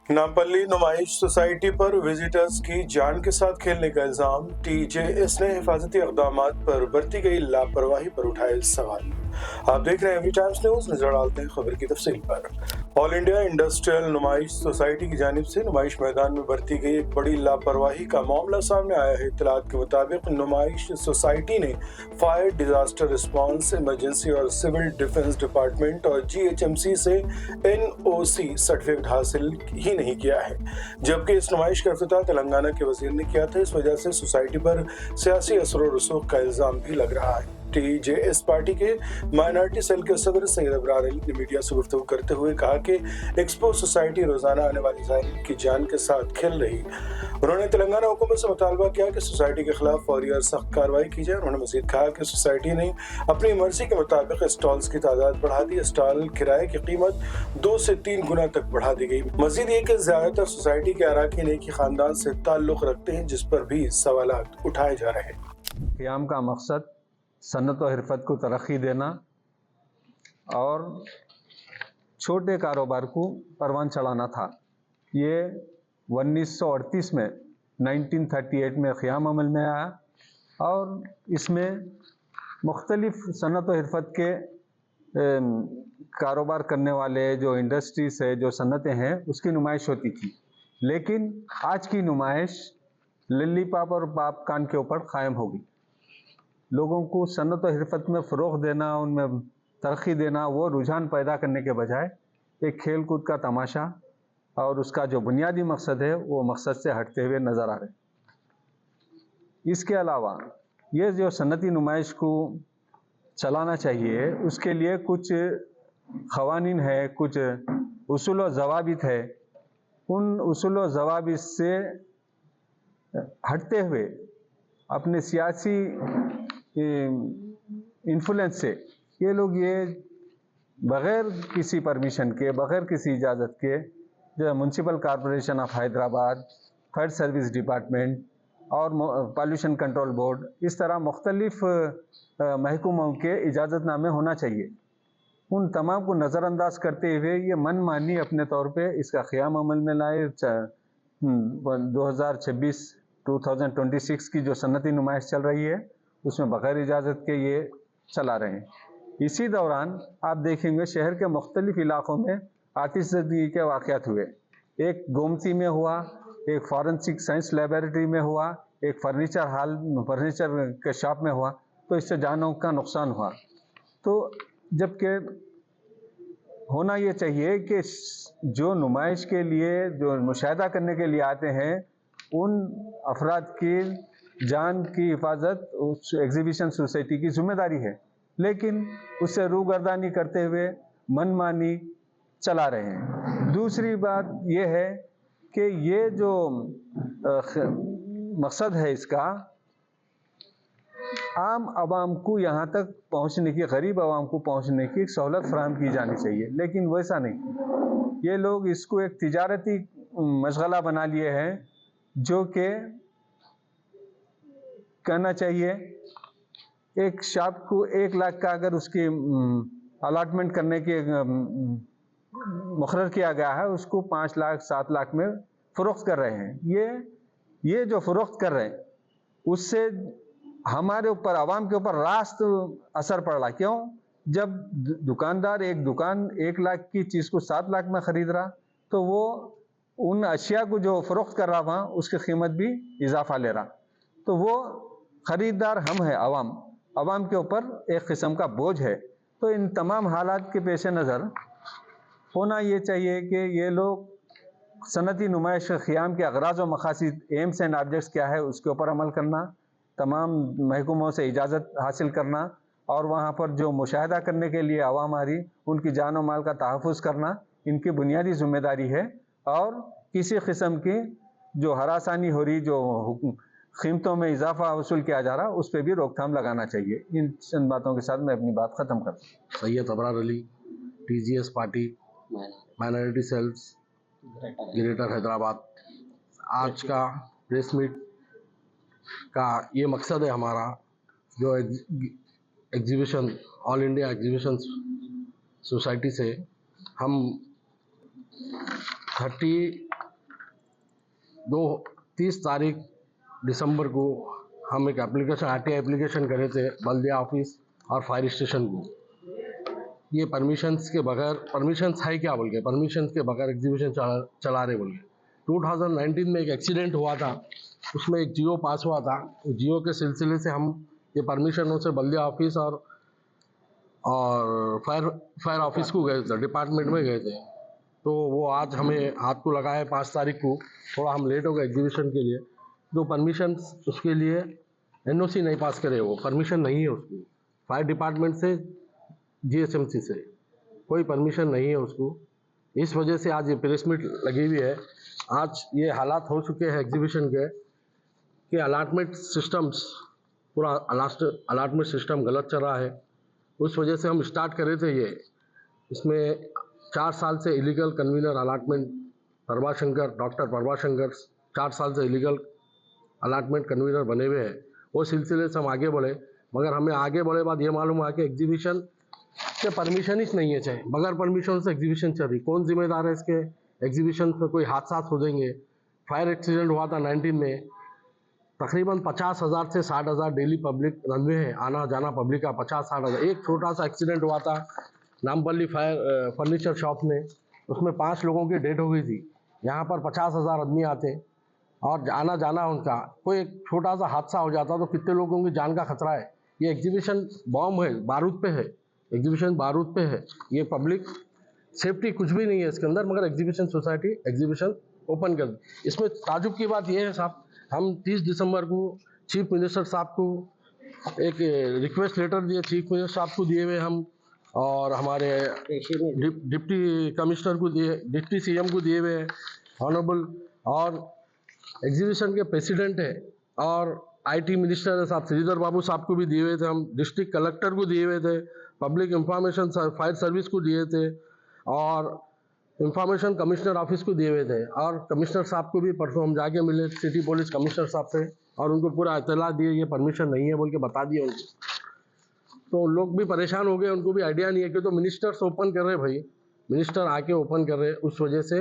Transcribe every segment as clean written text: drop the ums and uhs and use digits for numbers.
नामपल्ली नुमाइश सोसाइटी पर विजिटर्स की जान के साथ खेलने का इल्जाम। टीजेएस ने हिफाजती इक़दामात पर बरती गई लापरवाही पर उठाए सवाल। आप देख रहे हैं एवरी टाइम्स न्यूज। नजर डालते हैं खबर की तफसील पर। ऑल इंडिया इंडस्ट्रियल नुमाइश सोसाइटी की जानिब से नुमाइश मैदान में बरती गई एक बड़ी लापरवाही का मामला सामने आया है। इत्तलात के मुताबिक नुमाइश सोसाइटी ने फायर, डिजास्टर रिस्पांस, इमरजेंसी और सिविल डिफेंस डिपार्टमेंट और जीएचएमसी से एनओसी सर्टिफिकेट हासिल ही नहीं किया है, जबकि इस नुमाइश का इफ्तिताह तेलंगाना के वजीर ने किया था। इस वजह से सोसाइटी पर सियासी असर और रसूख का इल्जाम भी लग रहा है। टीजेएस पार्टी के माइनॉरिटी सेल के सदर सैयद अबरार अली ने मीडिया से गुफ्तगू करते हुए कहा कि एक्सपो सोसाइटी रोजाना आने वाली ज़ायरीन की जान के साथ खेल रही। उन्होंने तेलंगाना हुकूमत से मुतालबा किया कि सोसाइटी के खिलाफ फौरी और सख्त कार्रवाई की जाए। उन्होंने मजीद कहा कि सोसाइटी ने अपनी मर्जी के मुताबिक स्टॉल्स की तादाद बढ़ा दी। स्टॉल किराए की कीमत 2 से 3 गुना तक बढ़ा दी गई। मजीद ये कि ज्यादातर सोसाइटी के अराकीन एक ही खानदान से ताल्लुक रखते हैं, जिस पर भी सवालात उठाए जा रहे हैं। क़याम का मकसद सनत और हिरफत को तरक्की देना और छोटे कारोबार को परवान चढ़ाना था। ये 1938 में 1938 में क़याम अमल में आया और इसमें मुख्तलिफ सनत और हिरफत के कारोबार करने वाले जो इंडस्ट्रीज है, जो सनतें हैं, उसकी नुमाइश होती थी। लेकिन आज की नुमाइश लिल्ली पाप और पाप कान के ऊपर कायम होगी। लोगों को सनत और हिरफत में फ़रोग़ देना, उनमें तरक्की देना, वो रुझान पैदा करने के बजाय एक खेल कूद का तमाशा और उसका जो बुनियादी मकसद है वो मकसद से हटते हुए नज़र आ रहे हैं। इसके अलावा ये जो सनती नुमाइश को चलाना चाहिए, उसके लिए कुछ क़वानीन है, कुछ उसूल व ज़वाबित है। उन उसूल व ज़वाबित से हटते हुए अपने सियासी इन्फ्लुएंस से ये लोग ये बग़ैर किसी परमिशन के, बग़ैर किसी इजाज़त के, जो municipal corporation of Hyderabad, fire service department और पॉल्यूशन कंट्रोल बोर्ड, इस तरह मुख्तलिफ महकमों के इजाज़तनामे होना चाहिए। उन तमाम को नज़रअंदाज करते हुए ये मनमानी अपने तौर पे इसका क़याम अमल में लाए। 2026 की जो सनती नुमाइश चल रही है उसमें बग़ैर इजाज़त के ये चला रहे हैं। इसी दौरान आप देखेंगे शहर के मुख्तलिफ इलाक़ों में आतिशज़दी के वाक़यात हुए। एक गोमती में हुआ, एक फॉरेंसिक साइंस लेबोरेटरी में हुआ, एक फर्नीचर के शॉप में हुआ, तो इससे जानों का नुकसान हुआ। तो जबकि होना ये चाहिए कि जो नुमाइश के लिए, जो मुशाहिदा करने के लिए आते हैं, उन अफराद की जान की हिफाजत उस एग्जीबिशन सोसाइटी की जिम्मेदारी है, लेकिन उससे रूगर्दानी करते हुए मनमानी चला रहे हैं। दूसरी बात यह है कि ये जो मकसद है इसका, आम आवाम को यहाँ तक पहुँचने की, गरीब आवाम को पहुँचने की सहूलत फराहम की जानी चाहिए, लेकिन वैसा नहीं। ये लोग इसको एक तिजारती मशगला बना लिए हैं, जो कि कहना चाहिए एक शॉप को 1 लाख का अगर उसकी अलॉटमेंट करने के मुकर्रर किया गया है, उसको 5 लाख 7 लाख में फ़रोख्त कर रहे हैं। ये जो फ़रोख्त कर रहे हैं उससे हमारे ऊपर, आवाम के ऊपर रास्त असर पड़ रहा। क्यों? जब दुकानदार एक दुकान 1 लाख की चीज़ को 7 लाख में ख़रीद रहा, तो वो उन अशिया को जो फ़रोख्त कर रहा वहाँ उसकी कीमत भी इजाफा ले रहा, तो वो ख़रीदार हम हैं, आवाम के ऊपर एक किस्म का बोझ है। तो इन तमाम हालात के पेश नज़र होना ये चाहिए कि ये लोग सनती नुमाइश के क़याम के अग़राज़ व मक़ासिद, एम्स एंड ऑब्जेक्ट्स क्या है उसके ऊपर अमल करना, तमाम महकमों से इजाज़त हासिल करना और वहाँ पर जो मुशाहिदा करने के लिए आवाम आ रही, उनकी जान और माल का तहफ़्फ़ुज़ करना इनकी बुनियादी ज़िम्मेदारी है। और किसी किस्म की जो हरासानी हो रही, जो कीमतों में इजाफा वसूल किया जा रहा, उस पर भी रोकथाम लगाना चाहिए। इन चंद बातों के साथ मैं अपनी बात ख़त्म करता हूँ। Syed Abrar Ali, TJS party, minority cells, greater Hyderabad. आज का प्रेस मीट का ये मकसद है हमारा, जो exhibition, all India exhibition society से हम 30 तारीख दिसंबर को हम एक एप्लीकेशन आरटीआई एप्लीकेशन करे थे बल्दिया ऑफिस और फायर स्टेशन को। ये परमिशंस के बगैर, परमिशंस है क्या बोल के, परमिशंस के बगैर एग्जीबिशन चला रहे बोल के। 2019 में एक एक्सीडेंट हुआ था, उसमें एक जियो पास हुआ था। जियो के सिलसिले से हम ये परमिशनों से बल्दिया ऑफिस और फायर ऑफिस को गए थे, डिपार्टमेंट में गए थे। तो वो आज हमें हाथ को लगा है 5 तारीख को, थोड़ा हम लेट हो गए एग्जीबिशन के लिए। जो परमिशन उसके लिए एनओसी नहीं पास करे, वो परमिशन नहीं है उसको, फायर डिपार्टमेंट से जीएसएमसी से कोई परमिशन नहीं है उसको। इस वजह से आज ये प्रेस मीट लगी हुई है। आज ये हालात हो चुके हैं एग्जीबिशन के कि अलॉटमेंट सिस्टम्स, पूरा अलॉटमेंट सिस्टम गलत चल रहा है। उस वजह से हम स्टार्ट करे थे ये। इसमें 4 साल से illegal convener allotment doctor Prabhashankar 4 साल से इलीगल अलॉटमेंट कन्वीनर बने हुए हैं। वो सिलसिले से हम आगे बढ़े, मगर हमें आगे बढ़े बाद ये मालूम हुआ कि एग्जीबिशन के परमिशन ही नहीं है, चाहे बगैर परमिशन से एग्जीबिशन चल रही। कौन जिम्मेदार है इसके? एग्जीबिशन में कोई हादसा हो जाएंगे। फायर एक्सीडेंट हुआ था 19 में, तकरीबन 50,000 से 60,000 डेली पब्लिक रनवे है, आना जाना पब्लिक का 50-60,000। एक छोटा सा एक्सीडेंट हुआ था नामपल्ली फर्नीचर शॉप में, उसमें 5 लोगों की डेथ हो गई थी। यहाँ पर 50,000 आदमी आते और आना जाना उनका, कोई एक छोटा सा हादसा हो जाता तो कितने लोगों की जान का खतरा है। ये एग्जीबिशन बॉम्ब है, बारूद पे है, एग्जीबिशन बारूद पे है। ये पब्लिक सेफ्टी कुछ भी नहीं है इसके अंदर, मगर एग्जीबिशन सोसाइटी एग्जीबिशन ओपन कर दी। इसमें ताजुब की बात यह है साहब, हम 30 दिसंबर को चीफ मिनिस्टर साहब को एक रिक्वेस्ट लेटर दिए, चीफ मिनिस्टर साहब को दिए हुए हम, और हमारे डिप्टी कमिश्नर को दिए, डिप्टी सीएम को दिए हुए हैं ऑनरेबल, और एग्जीबिशन के प्रेसिडेंट है और आईटी मिनिस्टर है साहब श्रीधर बाबू साहब को भी दिए हुए थे हम, डिस्ट्रिक्ट कलेक्टर को दिए हुए थे, पब्लिक इंफॉर्मेशन फायर सर्विस को दिए थे, और इंफॉर्मेशन कमिश्नर ऑफिस को दिए हुए थे। और कमिश्नर साहब को भी परसों हम जाके मिले सिटी पुलिस कमिश्नर साहब से, और उनको पूरा इतला दिए ये परमिशन नहीं है बोल के बता दिए उनको। तो लोग भी परेशान हो गए, उनको भी आइडिया नहीं है कि तो मिनिस्टर्स ओपन कर रहे भाई, मिनिस्टर आके ओपन कर रहे, उस वजह से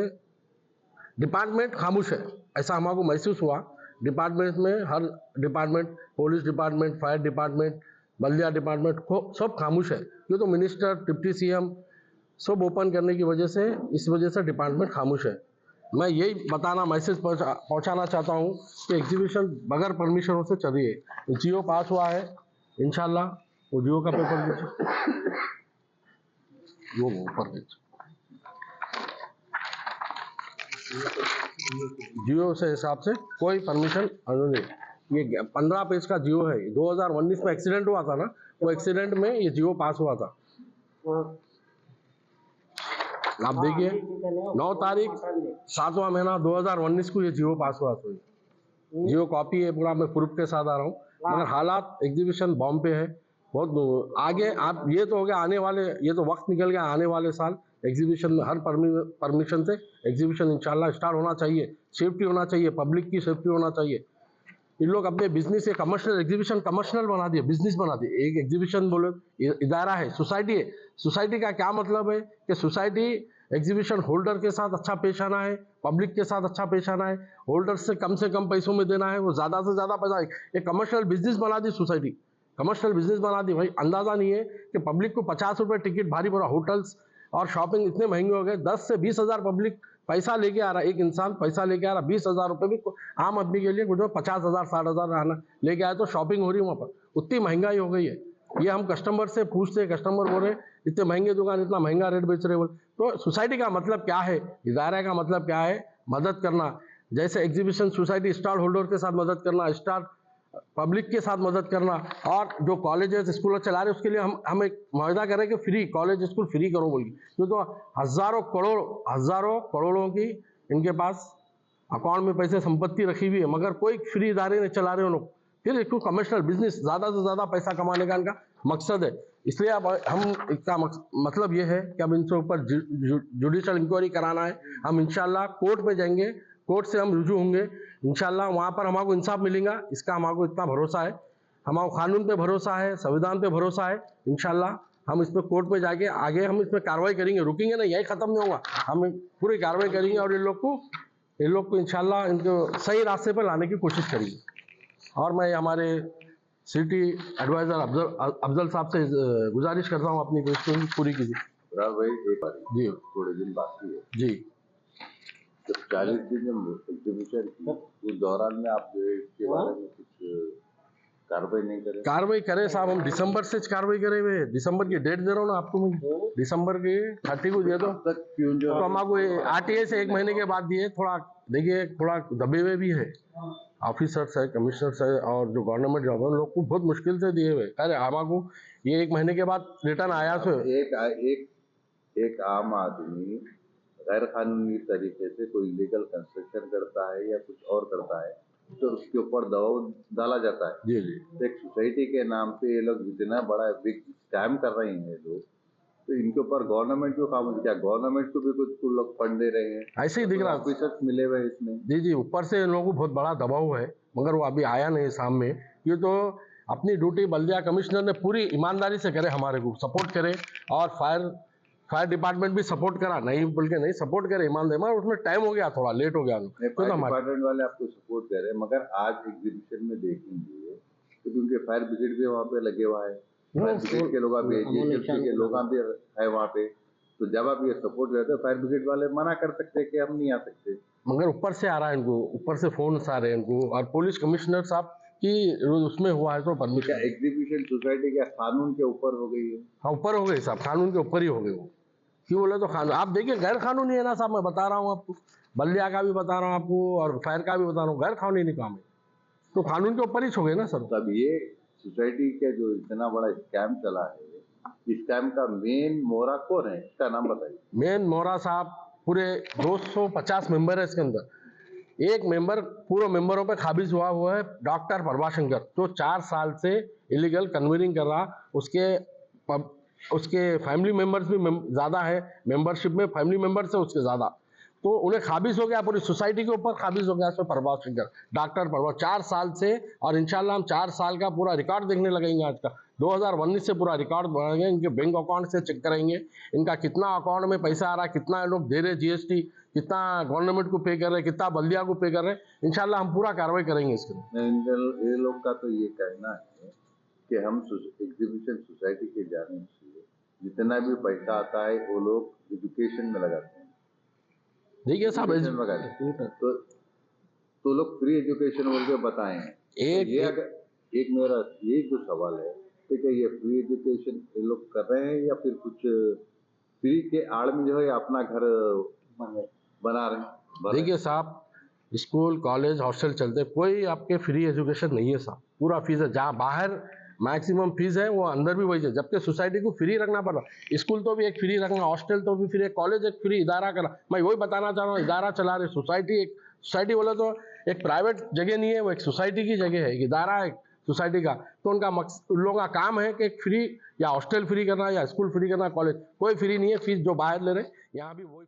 डिपार्टमेंट खामोश है, ऐसा हमको महसूस हुआ। डिपार्टमेंट में हर department, police department, fire department, बल्दिया डिपार्टमेंट सब खामोश है। क्यों? तो मिनिस्टर, डिप्टी सीएम सब ओपन करने की वजह से, इस वजह से डिपार्टमेंट खामोश है। मैं यही बताना, मैसेज पहुंचाना चाहता हूं कि एग्जीबिशन बगैर परमिशनों से चल रही है। जियो पास हुआ है, इंशाल्लाह वो जियो का पेपर दीजिए, वो ऊपर दीजिए। जियो से हिसाब से कोई परमिशन नहीं। ये 15 पेज का जियो है। 2019 में एक्सीडेंट हुआ था ना, वो एक्सीडेंट में ये जियो पास हुआ था। आप देखिए 9 तारीख 7वां महीना 2019 को ये जियो पास हुआ था। जियो कॉपी है पूरा, मैं प्रूफ के साथ आ रहा हूँ। मगर हालात एग्जीबिशन बॉम्ब पे है बहुत आगे। आप ये तो हो गया आने वाले, ये तो वक्त निकल गया, आने वाले साल एग्जीबिशन में हर परमिशन से एग्जीबिशन इंशाल्लाह स्टार्ट होना चाहिए। सेफ्टी होना चाहिए, पब्लिक की सेफ्टी होना चाहिए। इन लोग अपने बिजनेस से कमर्शियल एग्जीबिशन कमर्शियल बना दिए, बिजनेस बना दिए। एक एग्जीबिशन बोलो इदारा है, सोसाइटी है। सोसाइटी का क्या मतलब है कि सोसाइटी एग्जीबिशन होल्डर के साथ अच्छा पेश आना है, पब्लिक के साथ अच्छा पेश आना है, होल्डर से कम पैसों में देना है, वो ज़्यादा से ज़्यादा पैसा। एक कमर्शियल बिजनेस बना दी सोसाइटी, कमर्शियल बिजनेस बना दी। भाई अंदाज़ा नहीं है कि पब्लिक को 50 रुपये टिकट भारी पड़ा। होटल्स और शॉपिंग इतने महंगे हो गए। 10 से 20 हज़ार पब्लिक पैसा लेके आ रहा है, एक इंसान पैसा लेके आ रहा है। 20,000 रुपये भी आम आदमी के लिए कुछ 50,000 60,000 आना लेके आए तो शॉपिंग हो रही है वहाँ पर। उतनी महंगाई हो गई है। ये हम कस्टमर से पूछते हैं, कस्टमर बोल रहे इतने महंगे दुकान, इतना महंगा रेट बेच रहे बोल। तो सोसाइटी का मतलब क्या है, इदारे का मतलब क्या है? मदद करना। जैसे एग्जीबिशन सोसाइटी स्टॉल होल्डर के साथ मदद करना, स्टॉल पब्लिक के साथ मदद करना। और जो कॉलेजेस स्कूल चला रहे उसके लिए हम एक मुआहदा करें कि फ्री कॉलेज स्कूल फ्री करो बोलिए। क्यों? तो हज़ारों करोड़ों की इनके पास अकाउंट में पैसे संपत्ति रखी हुई है, मगर कोई फ्री इदारे नहीं चला रहे उन लोग। फिर इसको कमर्शियल बिजनेस, ज़्यादा से ज़्यादा पैसा कमाने का इनका मकसद है। इसलिए अब हम इसका मतलब ये है कि अब इनसे ऊपर जुडिशल इंक्वायरी कराना है। हम इंशाल्लाह कोर्ट में जाएंगे, कोर्ट से हम रुजू होंगे इंशाल्लाह, वहाँ पर हमको इंसाफ मिलेगा। इसका हमको इतना भरोसा है, हमको कानून पे भरोसा है, संविधान पे भरोसा है। इंशाल्लाह हम इस पर कोर्ट में जाके आगे हम इस पर कार्रवाई करेंगे, रुकेंगे नहीं, यही ख़त्म नहीं होगा। हम पूरी कार्रवाई करेंगे और इन लोग को ये लोग को इंशाल्लाह इनको सही रास्ते पर लाने की कोशिश करेंगे। और मैं हमारे सिटी एडवाइजर अफजल साहब से गुजारिश करता हूँ अपनी कोशिश पूरी कीजिए। भाई एक बार जी थोड़े दिन बाकी है, जी जब 40 दिन जब एग्जीबिशन की उस दौरान में आप जो है इसके बारे में कुछ कार्रवाई नहीं करें? कार्रवाई करें साहब, हम दिसंबर से कार्रवाई करे हुए हैं। दिसंबर की डेट दे रहा हूँ ना आपको मैं, दिसंबर के 30 को दे दो। अब तक क्यों जो तो हम आपको आरटीए से 1 महीने के बाद दिए। थोड़ा देखिए, थोड़ा दबे हुए भी है ऑफिसर्स है, कमिश्नर्स है और जो गवर्नमेंट जॉब है उन लोग को बहुत मुश्किल से दिए हुए। अरे हमारे ये 1 महीने के बाद रिटर्न आया तो एक आम आदमी गैर कानूनी तरीके से कोई इलीगल कंस्ट्रक्शन करता है या कुछ और करता है तो उसके ऊपर दबाव डाला जाता है। जी जी तो एक सोसाइटी के नाम पे ये लोग इतना बड़ा बिग स्कैम कर रहे हैं लोग, तो इनके ऊपर गवर्नमेंट को काम, क्या गवर्नमेंट को भी कुछ लोग फंड दे रहे हैं? ऐसे ही दिख रहा है। ऑफिसर्स मिले हुए हैं इसमें। जी जी, ऊपर से इन लोगों को बहुत बड़ा दबाव है, मगर वो अभी आया नहीं सामने। ये तो अपनी ड्यूटी बल्दिया कमिश्नर ने पूरी ईमानदारी से करे, हमारे को सपोर्ट करे और फायर डिपार्टमेंट भी सपोर्ट करा, नहीं बोल के नहीं सपोर्ट करे ईमानदारी, मगर उसमें टाइम हो गया, थोड़ा लेट हो गया। फायर डिपार्टमेंट वाले आपको सपोर्ट कर रहे हैं, मगर आज एग्जीबिशन में देखेंगे तो उनके फायर ब्रिगेड भी वहाँ पे लगे हुआ है, फायर ब्रिगेड के लोग भी के लोग भी है वहाँ पे। तो जब आप ये सपोर्ट रहते हो फायर ब्रिगेड वाले मना कर सकते हैं कि हम नहीं आ सकते, मगर ऊपर से आ रहा है इनको, ऊपर से फोन आ रहे हैं इनको, और पुलिस कमिश्नर साहब की उसमें हुआ है तो परमिशन। एग्जीबिशन सोसाइटी क्या कानून के ऊपर हो गई है? हाँ ऊपर हो गई साहब, कानून के ऊपर ही हो गए वो। क्यों बोले तो कानून आप देखिए गैर कानूनी है ना साहब, मैं बता रहा हूँ आपको, बल्दिया का भी बता रहा हूँ आपको और फायर का भी बता रहा हूँ, गैर कानूनी काम है तो कानून के ऊपर ही हो गए ना सर। तब ये सोसाइटी के जो इतना बड़ा स्कैम चला है, इस स्कैम का मेन मोहरा कौन है, इसका नाम बताइए। मेन मोहरा साहब पूरे 250 मेंबर है इसके अंदर। एक मेंबर पूरे मेंबरों पे काबिज हुआ है डॉक्टर प्रभाशंकर, जो 4 साल से इलीगल कन्वीनिंग कर रहा। उसके फैमिली मेंबर्स भी ज़्यादा है, मेंबरशिप में फैमिली मेंबर्स है उसके ज़्यादा, तो उन्हें काबिज हो गया, पूरी सोसाइटी के ऊपर काबिज हो गया इसमें प्रभाशंकर, डॉक्टर प्रभाश 4 साल से। और इंशाल्लाह हम 4 साल का पूरा रिकॉर्ड देखने लगेंगे आज का, 2019 से पूरा रिकॉर्ड बनाएंगे, इनके बैंक अकाउंट से चेक करेंगे इनका कितना अकाउंट में पैसा आ रहा है, कितना लोग दे रहे जीएसटी, कितना गवर्नमेंट को पे कर रहे हैं, कितना बल्दिया को पे कर रहे हैं। इंशाल्लाह हम पूरा कार्रवाई करेंगे इसके। ये लोग का तो ये कहना है कि हम एग्जीबिशन सोसाइटी के जाने से जितना भी पैसा आता है वो लोग एजुकेशन में लगाते हैं। देखिए साहब तो लोग फ्री एजुकेशन बोल के बताए हैं। एक मेरा ये जो सवाल है कि ये फ्री एजुकेशन ये लोग कर रहे हैं या फिर कुछ फ्री के आड़ में जो है अपना घर बना रहे हैं? देखिए साहब, स्कूल कॉलेज हॉस्टल चलते, कोई आपके फ्री एजुकेशन नहीं है साहब, पूरा फीस है। जहाँ बाहर मैक्सिमम फीस है वो अंदर भी वही है, जबकि सोसाइटी को फ्री रखना पड़ रहा। स्कूल तो भी एक फ्री रखना, हॉस्टल तो भी फ्री, कॉलेज एक फ्री, इदारा करा। मैं वही बताना चाह रहा हूँ, इदारा चला रहे सोसाइटी बोले तो एक प्राइवेट जगह नहीं है, वो एक सोसाइटी की जगह है, एक इदारा है सोसाइटी का। तो उन लोगों का काम है कि फ्री या हॉस्टल फ्री करना या स्कूल फ्री करना, कॉलेज कोई फ्री नहीं है। फीस जो बाहर ले रहे हैं यहाँ भी वही